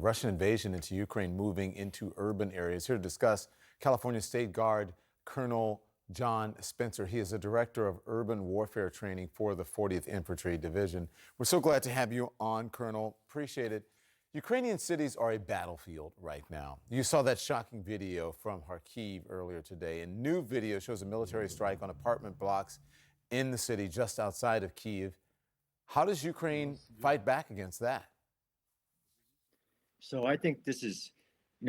Russian invasion into Ukraine moving into urban areas. Here to discuss, California State Guard Colonel John Spencer. He is the director of urban warfare training for the 40th Infantry Division. We're so glad to have you on, Colonel. Appreciate it. Ukrainian cities are a battlefield right now. You saw that shocking video from Kharkiv earlier today. A new video shows a military strike on apartment blocks in the city just outside of Kyiv. How does Ukraine fight back against that? So I think this is,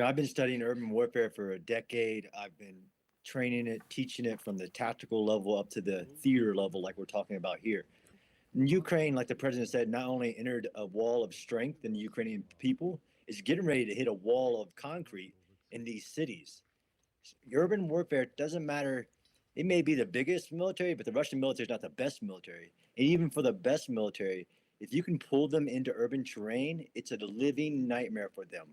I've been studying urban warfare for a decade. I've been training it, teaching it from the tactical level up to the theater level, like we're talking about here. And Ukraine, like the president said, not only entered a wall of strength in the Ukrainian people, is getting ready to hit a wall of concrete in these cities. Urban warfare doesn't matter. It may be the biggest military, but the Russian military is not the best military. And even for the best military, if you can pull them into urban terrain, it's a living nightmare for them.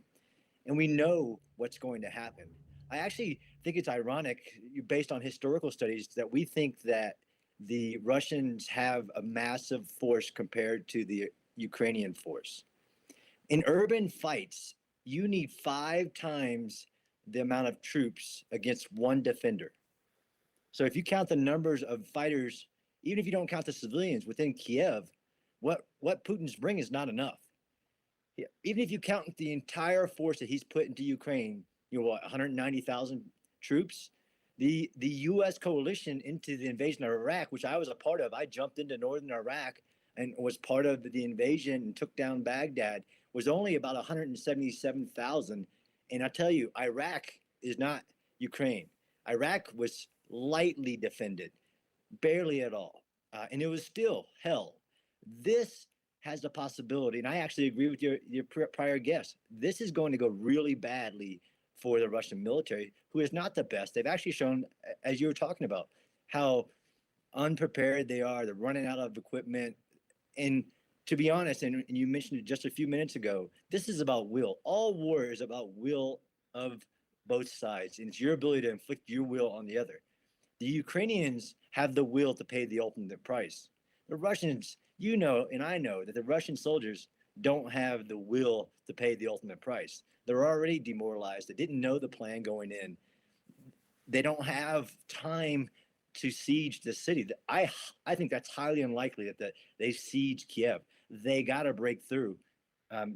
And we know what's going to happen. I actually think it's ironic, based on historical studies, that we think that the Russians have a massive force compared to the Ukrainian force. In urban fights, you need 5 times the amount of troops against one defender. So if you count the numbers of fighters, even if you don't count the civilians within Kiev, what Putin's bringing is not enough. Even if you count the entire force that he's put into Ukraine, 190,000 troops, the U.S. coalition into the invasion of Iraq, which I was a part of, I jumped into northern Iraq and was part of the invasion and took down Baghdad, was only about 177,000. And I tell you, Iraq is not Ukraine. Iraq was lightly defended, barely at all. And it was still hell. This has the possibility, and I actually agree with your prior guess, this is going to go really badly for the Russian military, who is not the best. They've actually shown, as you were talking about, how unprepared they are. They're running out of equipment. And to be honest, and you mentioned it just a few minutes ago, this is about will. All war is about will of both sides. And it's your ability to inflict your will on the other. The Ukrainians have the will to pay the ultimate price. The Russians, and I know that the Russian soldiers don't have the will to pay the ultimate price. They're already demoralized. They didn't know the plan going in. They don't have time to siege the city. I think that's highly unlikely that they siege Kiev. They got to break through.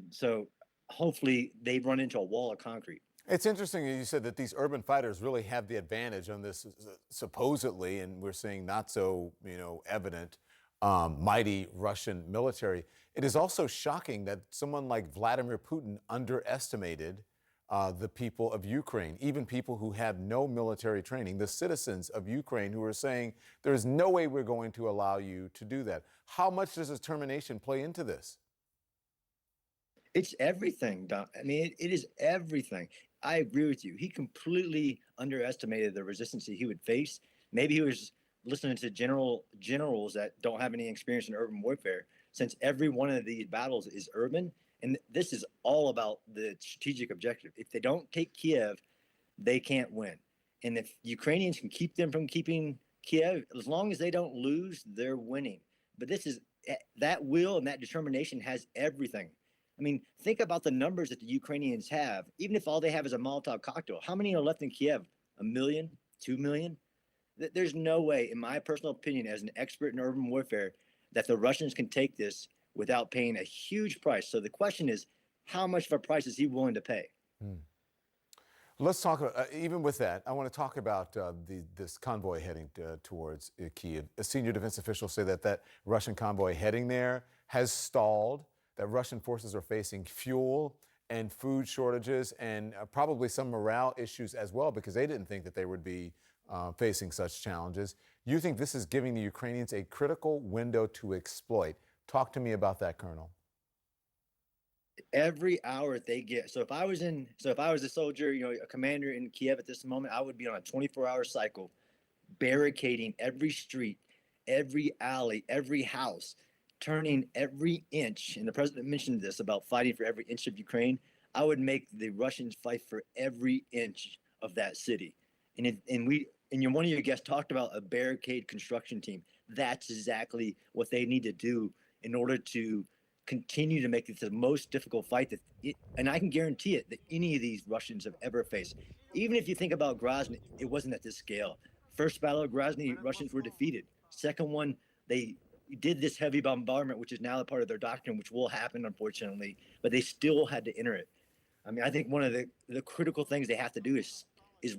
So hopefully they run into a wall of concrete. It's interesting that you said that these urban fighters really have the advantage on this, supposedly, and we're seeing not so, evident, mighty Russian military. It is also shocking that someone like Vladimir Putin underestimated the people of Ukraine, even people who have no military training, the citizens of Ukraine who are saying, there's no way we're going to allow you to do that. How much does determination play into this? It's everything, Don. I mean, it is everything. I agree with you. He completely underestimated the resistance that he would face. Maybe he was listening to generals that don't have any experience in urban warfare, since every one of these battles is urban. And this is all about the strategic objective. If they don't take Kiev, they can't win. And if Ukrainians can keep them from keeping Kiev, as long as they don't lose, they're winning. But that will and that determination has everything. I mean, think about the numbers that the Ukrainians have. Even if all they have is a Molotov cocktail, how many are left in Kiev? 1 million? 2 million? There's no way, in my personal opinion, as an expert in urban warfare, that the Russians can take this without paying a huge price. So the question is, how much of a price is he willing to pay? Let's talk about, even with that, I want to talk about this convoy heading towards Kyiv. Senior defense officials say that Russian convoy heading there has stalled, that Russian forces are facing fuel and food shortages and probably some morale issues as well, because they didn't think that they would be facing such challenges. You think this is giving the Ukrainians a critical window to exploit? Talk to me about that, Colonel. Every hour they get. So if I was a soldier, a commander in Kiev at this moment, I would be on a 24-hour cycle, barricading every street, every alley, every house, turning every inch. And the president mentioned this about fighting for every inch of Ukraine. I would make the Russians fight for every inch of that city. One of your guests talked about a barricade construction team. That's exactly what they need to do in order to continue to make it the most difficult fight and I can guarantee it, that any of these Russians have ever faced. Even if you think about Grozny, it wasn't at this scale. First battle of Grozny, Russians were defeated. Second one, they did this heavy bombardment, which is now a part of their doctrine, which will happen, unfortunately, but they still had to enter it. I mean, I think one of the critical things they have to do is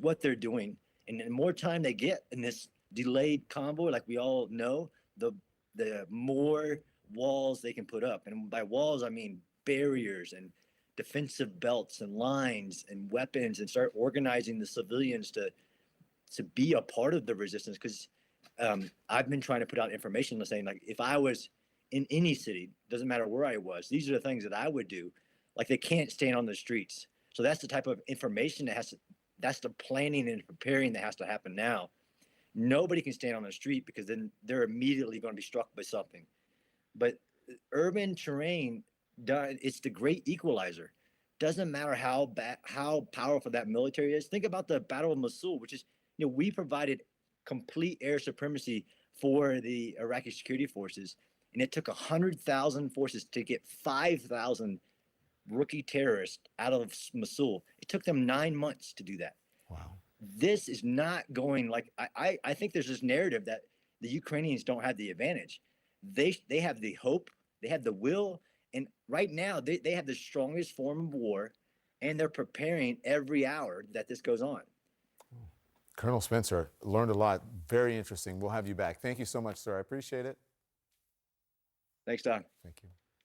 what they're doing. And the more time they get in this delayed convoy, like we all know, the more walls they can put up. And by walls, I mean barriers and defensive belts and lines and weapons, and start organizing the civilians to be a part of the resistance. Because I've been trying to put out information saying, like, if I was in any city, doesn't matter where I was, these are the things that I would do. Like, they can't stand on the streets. So that's the type of information that's the planning and preparing that has to happen now. Nobody can stand on the street, because then they're immediately going to be struck by something. But urban terrain, it's the great equalizer. Doesn't matter how powerful that military is. Think about the Battle of Mosul, which is, we provided complete air supremacy for the Iraqi security forces, and it took 100,000 forces to get 5,000 rookie terrorists out of Mosul. It took them 9 months to do that. Wow. This is not going like I think there's this narrative that the Ukrainians don't have the advantage. They have the hope, they have the will, and right now they have the strongest form of war, and they're preparing every hour that this goes on. Colonel Spencer, learned a lot. Very interesting. We'll have you back. Thank you so much, sir. I appreciate it. Thanks, Don. Thank you.